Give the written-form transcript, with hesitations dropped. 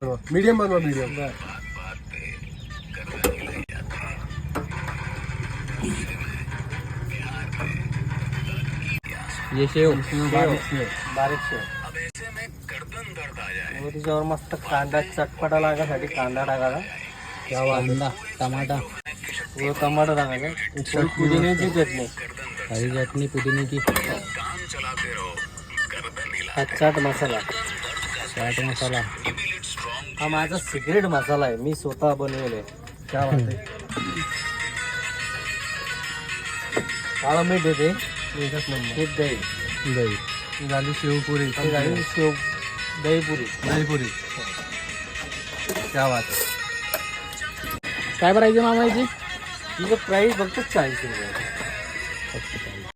Medium बनवा medium. ये शेव बारीक शेव. बारीक शेव. त्याच्यावर मस्त कांदा चटपटा लागासाठी कांदा टाकायचा. कांदा टमाटा व टमाटर टाकायचा. थोडी पुदिन्याची चटणी. हरी चटणी पुदिन्याची. चाट मसाला. चाट मसाला. हा माझा सिक्रेट मसाला आहे, मी स्वतः बनवले. क्या बात आहे. काळं मीठ येते. एकच नंबर. मीठ दही. दही. ही झाली शेवपुरी. ही झाली शेव दहीपुरी. दहीपुरी. क्या बात. काय प्राईज आहे मामा याची? तिचं प्राईस फक्त 40 रुपये.